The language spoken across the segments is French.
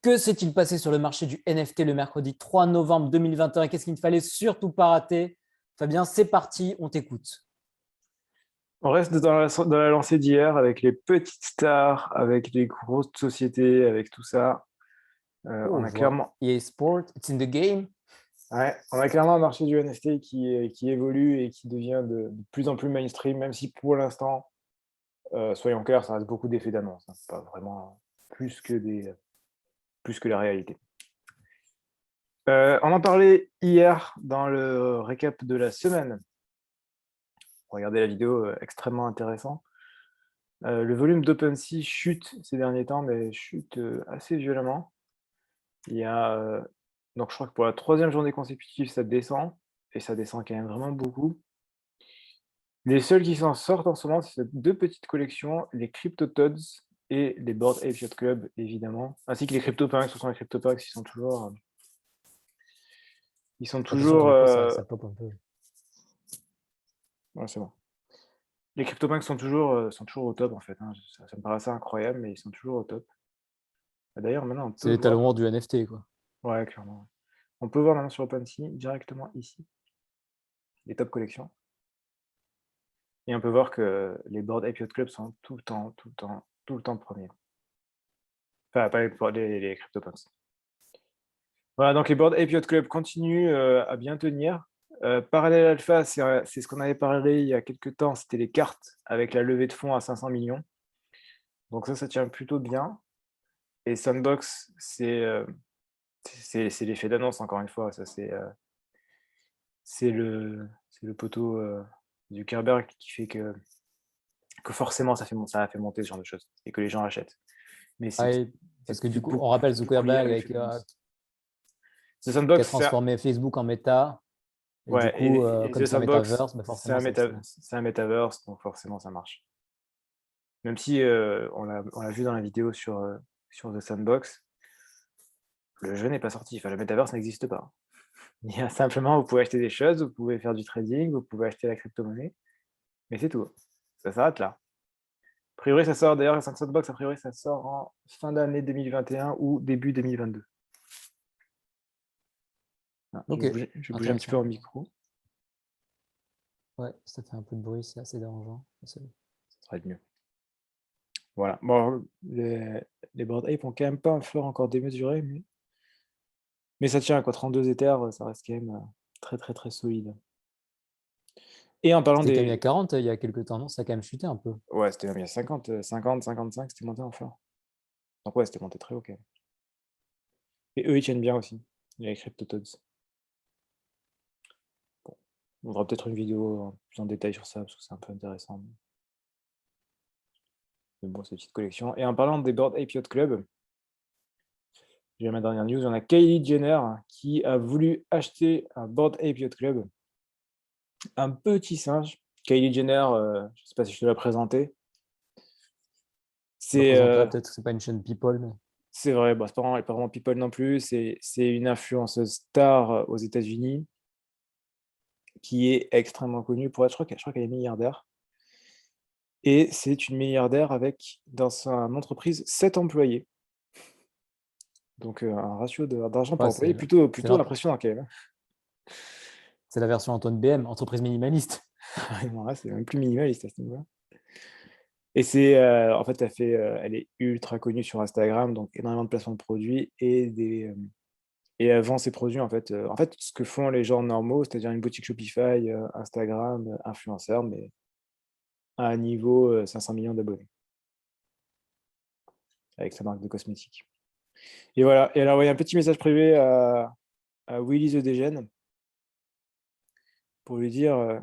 Que s'est-il passé sur le marché du NFT le mercredi 3 novembre 2021? Qu'est-ce qu'il ne fallait surtout pas rater? Fabien, c'est parti, on t'écoute. On reste dans la lancée d'hier avec les petites stars, avec les grosses sociétés, avec tout ça. Oh, je vois. EA Sport, it's in the game. On a clairement un marché du NFT qui évolue et qui devient de plus en plus mainstream, même si pour l'instant, soyons clairs, ça reste beaucoup d'effets d'annonce, hein. C'est pas vraiment plus que la réalité. On en parlait hier dans le récap de la semaine. Regardez la vidéo, extrêmement intéressant. Le volume d'OpenSea chute ces derniers temps, mais chute assez violemment. Il y a, donc je crois que pour la troisième journée consécutive, ça descend et ça descend quand même vraiment beaucoup. Les seuls qui s'en sortent en ce moment, c'est 2 petites collections, les CryptoToads et les Bored Ape Yacht Club évidemment, ainsi que les CryptoPunks. Ce sont les CryptoPunks, ils sont Attention, toujours, ton micro, ça pop un peu. ouais, c'est bon. Les CryptoPunks sont toujours au top en fait, hein. Ça me paraît assez incroyable, mais ils sont toujours au top. D'ailleurs maintenant on C'est peut voir, l'étalement du NFT, quoi. ouais, clairement, ouais. On peut voir maintenant sur OpenSea directement ici, les top collections. Et on peut voir que les Bored Ape Yacht Club sont tout le temps premiers. Enfin, pas les CryptoPunks. Voilà, donc les Bored Ape Yacht Club continuent à bien tenir. Parallel Alpha, c'est ce qu'on avait parlé il y a quelques temps, c'était les cartes avec la levée de fonds à 500 millions. Donc ça tient plutôt bien. Et Sandbox, c'est l'effet d'annonce, encore une fois. Ça, c'est le poteau Zuckerberg qui fait que forcément ça a fait monter ce genre de choses et que les gens achètent. Mais Ah, et parce que du coup, on rappelle c'est beaucoup lié à Zuckerberg l'effet d'annonce. The qui a Sandbox, transformé Facebook en méta. Et du ouais, coup, et comme The c'est un Sandbox, metaverse, bah forcément, ça explose. c'est un metaverse, donc forcément ça marche. Même si on l'a vu dans la vidéo sur The Sandbox, le jeu n'est pas sorti, enfin le metaverse n'existe pas. Il y a simplement, vous pouvez acheter des choses, vous pouvez faire du trading, vous pouvez acheter la crypto-monnaie, mais c'est tout. Ça s'arrête là. A priori, ça sort d'ailleurs, Sandbox, a priori, ça sort en fin d'année 2021 ou début 2022. Ah, Ok, je vais bouger un petit peu intéressant. en micro, Ouais, ça fait un peu de bruit, c'est assez dérangeant. ça va être mieux. Voilà. Bon, les Bored Ape ont quand même pas un floor encore démesuré, mais ça tient, quoi. 32 Ethers, ça reste quand même très, très, très solide. Et en parlant C'était quand même il y a des. 40, il y a quelques temps, non? Ça a quand même chuté un peu. Ouais, c'était même il y a 50, 55, c'était monté en floor. Donc ouais, c'était monté très haut quand même. Et eux, ils tiennent bien aussi, les CryptoToads. Bon, on fera peut-être une vidéo plus en détail sur ça, parce que c'est un peu intéressant. Mais bon, c'est une petite collection. Et en parlant des Bored Ape Yacht Club, j'ai ma dernière news, on a Kylie Jenner qui a voulu acheter un Bored Ape Yacht Club. Un petit singe. Kylie Jenner, je ne sais pas si je te l'ai présenté. Je me C'est présenterai, peut-être que c'est pas une chaîne People, mais c'est vrai, bah, c'est pas vraiment people non plus. C'est une influenceuse star aux États-Unis qui est extrêmement connue pour être, je crois qu'elle est milliardaire. Et c'est une milliardaire avec, dans son entreprise, 7 employés. Donc un ratio d'argent par ouais, employé c'est plutôt la, impressionnant quand même, hein. c'est la version Antoine BM, entreprise minimaliste. Non, là, c'est même plus minimaliste à ce niveau-là. Et en fait, elle est ultra connue sur Instagram, donc énormément de placements de produits et elle vend ses produits en fait, ce que font les gens normaux, c'est-à-dire une boutique Shopify, Instagram, influenceur, mais à un niveau, 500 millions d'abonnés, avec sa marque de cosmétiques. Et voilà, et elle a envoyé un petit message privé à Willy the Degen pour lui dire,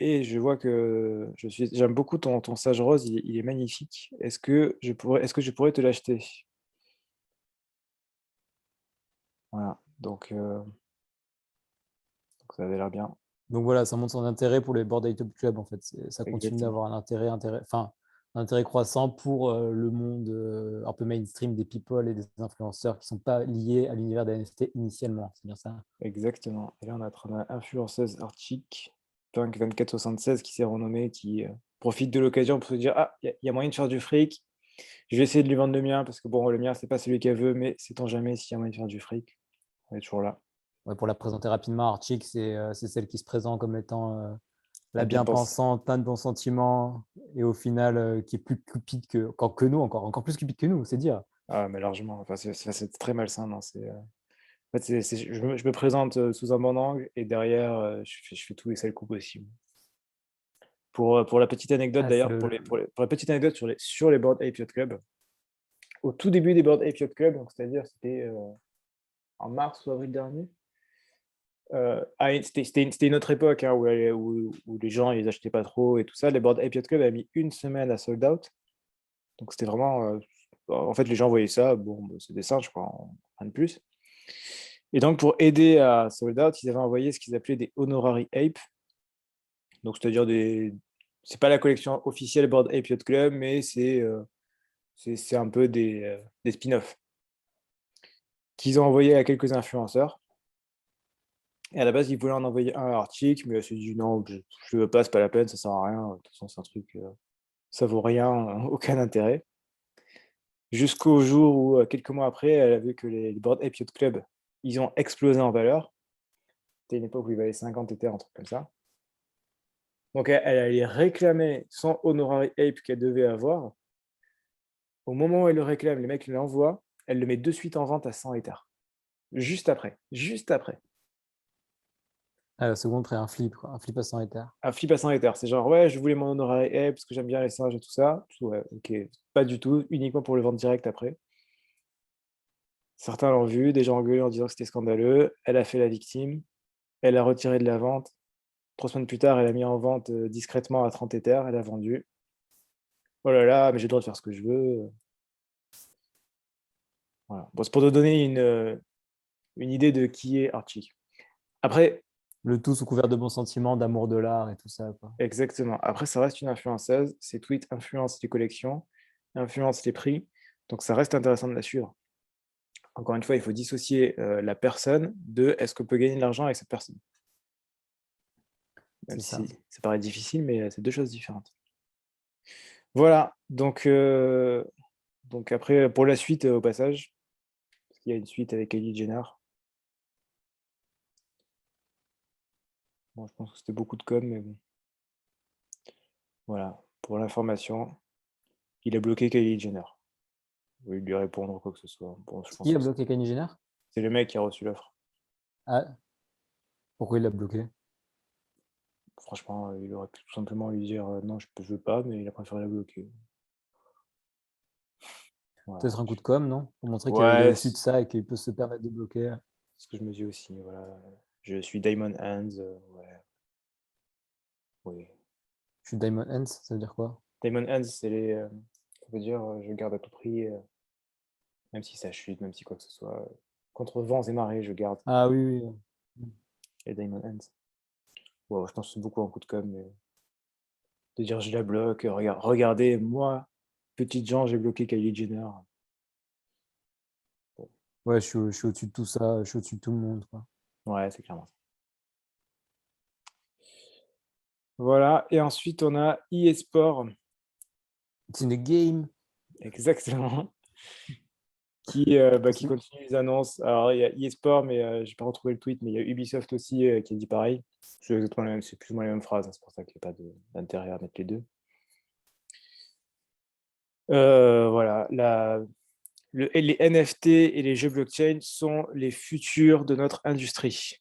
«Et je vois que j'aime beaucoup ton sage rose, il est magnifique. Est-ce que je pourrais te l'acheter?» Voilà, donc ça avait l'air bien. Donc voilà, ça montre son intérêt pour les Bored Ape Yacht Club, en fait. Ça continue Exactement. d'avoir enfin, un intérêt croissant pour le monde un peu mainstream des people et des influenceurs qui ne sont pas liés à l'univers des NFT initialement. C'est bien ça? Exactement. Et là, on a notre influenceuse arctique, Punk2476, qui s'est renommée, qui profite de l'occasion pour se dire: «Ah, il y a moyen de faire du fric. Je vais essayer de lui vendre le mien parce que bon, le mien, c'est pas celui qu'elle veut, mais sait-on jamais s'il y a moyen de faire du fric. On est toujours là. Ouais, pour la présenter rapidement, Archik, c'est celle qui se présente comme étant la La bien-pensée. bien-pensante, plein de bons sentiments, et au final, qui est plus cupide que nous, encore plus cupide que nous, c'est dire. Ah, mais largement. Enfin, c'est très malsain, non, en fait, je me présente, sous un bon angle et derrière, je fais tous les sales coups possibles. Pour la petite anecdote Ah, c'est d'ailleurs, pour la petite anecdote sur les Bored Ape Yacht Club, au tout début des Bored Ape Yacht Club, donc c'est-à-dire c'était, en mars ou avril dernier, c'était une autre époque, hein, où les gens ils achetaient pas trop et tout ça. Les Bored Ape Yacht Club a mis une semaine à sold out, donc c'était vraiment, en fait les gens voyaient ça, bon, bah, c'est des singes quoi, rien de plus. Et donc pour aider à sold out, ils avaient envoyé ce qu'ils appelaient des honorary ape, donc c'est-à-dire c'est pas la collection officielle Bored Ape Yacht Club, mais c'est un peu des spin-offs qu'ils ont envoyés à quelques influenceurs. Et à la base, ils voulaient en envoyer un à Arctic, mais elle s'est dit non, je veux pas, c'est pas la peine, ça sert à rien. De toute façon, c'est un truc, ça vaut rien, aucun intérêt. Jusqu'au jour où, quelques mois après, elle a vu que les Bored Ape Yacht Club, ils ont explosé en valeur. C'était une époque où ils valaient 50 Ethers, un truc comme ça. Donc elle allait réclamer son honorary ape qu'elle devait avoir. Au moment où elle le réclame, les mecs l'envoient, elle le met de suite en vente à 100 Ethers. Juste après, juste après. la seconde ferait un flip, quoi, un flip à 100 Ether. Un flip à 100 Ethers. C'est genre, ouais, je voulais mon honorary ape parce que j'aime bien les singes et tout ça. Ouais, ok, pas du tout, uniquement pour le vendre direct après. Certains l'ont vu, des gens engueulés en disant que c'était scandaleux. Elle a fait la victime, elle a retiré de la vente. 3 semaines plus tard, elle a mis en vente, discrètement à 30 Ethers, elle a vendu. Oh là là, mais j'ai le droit de faire ce que je veux. Voilà. Bon, c'est pour te donner une idée de qui est Archie. Après, Le tout sous couvert de bons sentiments, d'amour de l'art et tout ça, quoi. exactement. Après, ça reste une influenceuse. Ses tweets influencent les collections, influencent les prix. Donc, ça reste intéressant de la suivre. Encore une fois, il faut dissocier la personne de est-ce qu'on peut gagner de l'argent avec cette personne. Même C'est ça. si ça paraît difficile, mais c'est deux choses différentes. Voilà. Donc après, pour la suite, au passage, parce qu'il y a une suite avec Kylie Jenner. Bon, je pense que c'était beaucoup de com, mais bon. Voilà. Pour l'information, il a bloqué Kylie Jenner. Vous voulez lui répondre ou quoi que ce soit. Bon, je pense Qui a que bloqué Kylie Jenner? c'est le mec qui a reçu l'offre. Ah, pourquoi il l'a bloqué? Franchement, il aurait pu tout simplement lui dire non, je veux pas, mais il a préféré la bloquer. Voilà. Peut-être un coup de com', non? Pour montrer qu'il est Ouais, au-dessus de ça et qu'il peut se permettre de bloquer. c'est ce que je me dis aussi. Voilà. Je suis Diamond Hands. Ouais, oui. Je suis Diamond Hands, ça veut dire quoi? Diamond Hands, ça veut dire je garde à tout prix, même si ça chute, même si quoi que ce soit. Contre vents et marées, je garde Ah oui, oui. les Diamond Hands. Wow, je pense que c'est beaucoup un coup de com', mais de dire je la bloque, regardez, moi, petite Jean, j'ai bloqué Kylie Jenner. Bon, Ouais, je suis au-dessus de tout ça, je suis au-dessus de tout le monde, quoi. ouais, c'est clairement ça. Voilà, et ensuite on a eSport, It's in the game. exactement, qui Possible. continue les annonces. Alors il y a eSport, mais j'ai pas retrouvé le tweet, mais il y a Ubisoft aussi qui a dit pareil. C'est plus ou moins la même phrase, hein, c'est pour ça qu'il n'y a pas d'intérêt à mettre les deux. Voilà, les NFT et les jeux blockchain sont les futurs de notre industrie.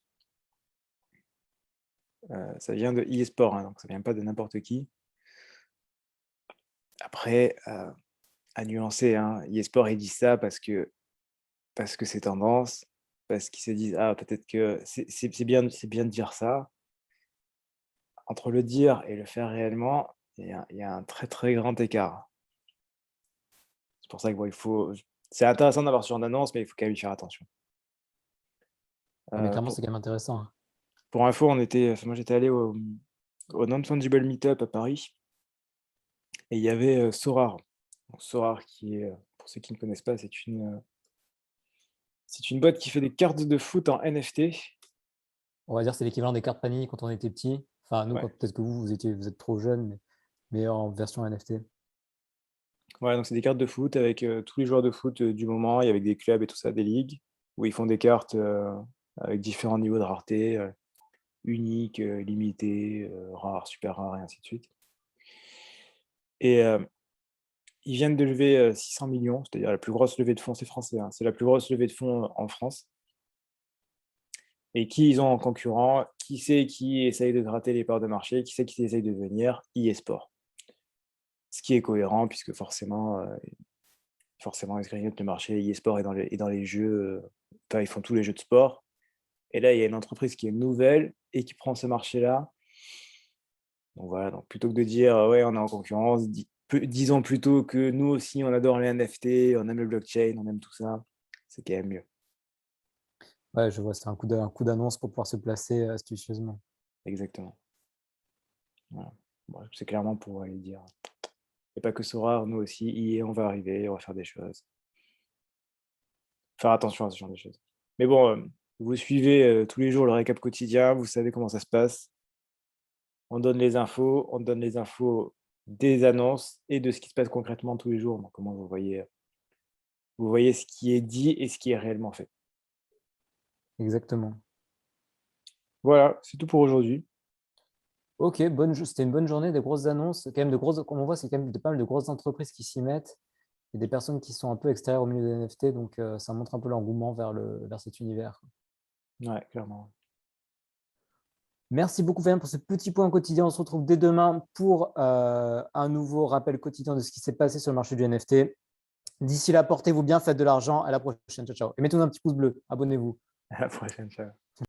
Ça vient de eSport, hein, donc ça vient pas de n'importe qui. Après, à nuancer, hein, eSport, il dit ça parce que c'est tendance, parce qu'ils se disent: «Ah, peut-être que c'est bien de dire ça». Entre le dire et le faire réellement, il y a un très, très grand écart. C'est pour ça que bon, c'est intéressant d'avoir ce genre d'annonce, mais il faut quand même y faire attention. Ah, mais clairement, Pour c'est quand même intéressant, hein. info, moi j'étais allé au Non-Fungible Meetup à Paris et il y avait, Sorare. Donc Sorare qui est, pour ceux qui ne connaissent pas, c'est une boîte qui fait des cartes de foot en NFT. On va dire c'est l'équivalent des cartes Panini quand on était petit. Enfin, nous, Ouais. quand peut-être que vous êtes trop jeune, mais en version NFT. Ouais, donc c'est des cartes de foot avec, tous les joueurs de foot, du moment et avec des clubs et tout ça, des ligues, où ils font des cartes, avec différents niveaux de rareté, uniques, limitées, rares, super rares et ainsi de suite. Et ils viennent de lever, 600 000 000, c'est-à-dire la plus grosse levée de fonds, c'est français, hein, c'est la plus grosse levée de fonds en France. Et qui ils ont en concurrent? Qui c'est qui essaye de gratter les parts de marché? Qui c'est qui essaye de venir? eSport. Ce qui est cohérent puisque forcément ils grignotent le marché. eSport est dans les jeux, enfin ils font tous les jeux de sport. Et là, il y a une entreprise qui est nouvelle et qui prend ce marché-là. Donc voilà, donc plutôt que de dire: «Ouais, on est en concurrence», disons plutôt que nous aussi on adore les NFT, on aime le blockchain, on aime tout ça. C'est quand même mieux. Ouais, je vois, c'est un coup d'annonce pour pouvoir se placer, astucieusement. Exactement. Voilà. Bon, c'est clairement pour aller dire: «Il y a pas que Sora, nous aussi, EA, on va arriver, on va faire des choses». Faire attention à ce genre de choses. Mais bon, vous suivez, tous les jours le récap quotidien, vous savez comment ça se passe. On donne les infos des annonces et de ce qui se passe concrètement tous les jours. Donc comment vous voyez ce qui est dit et ce qui est réellement fait. Exactement. Voilà, c'est tout pour aujourd'hui. OK, c'était une bonne journée, des grosses annonces, quand même de grosses comme on voit, c'est quand même pas mal de grosses entreprises qui s'y mettent et des personnes qui sont un peu extérieures au milieu des NFT, donc ça montre un peu l'engouement vers cet univers. Ouais, clairement. Merci beaucoup Fabien pour ce petit point quotidien. On se retrouve dès demain pour, un nouveau rappel quotidien de ce qui s'est passé sur le marché du NFT. D'ici là, portez-vous bien, faites de l'argent. À la prochaine. Ciao, ciao et mettez-nous un petit pouce bleu. Abonnez-vous. À la prochaine, ciao.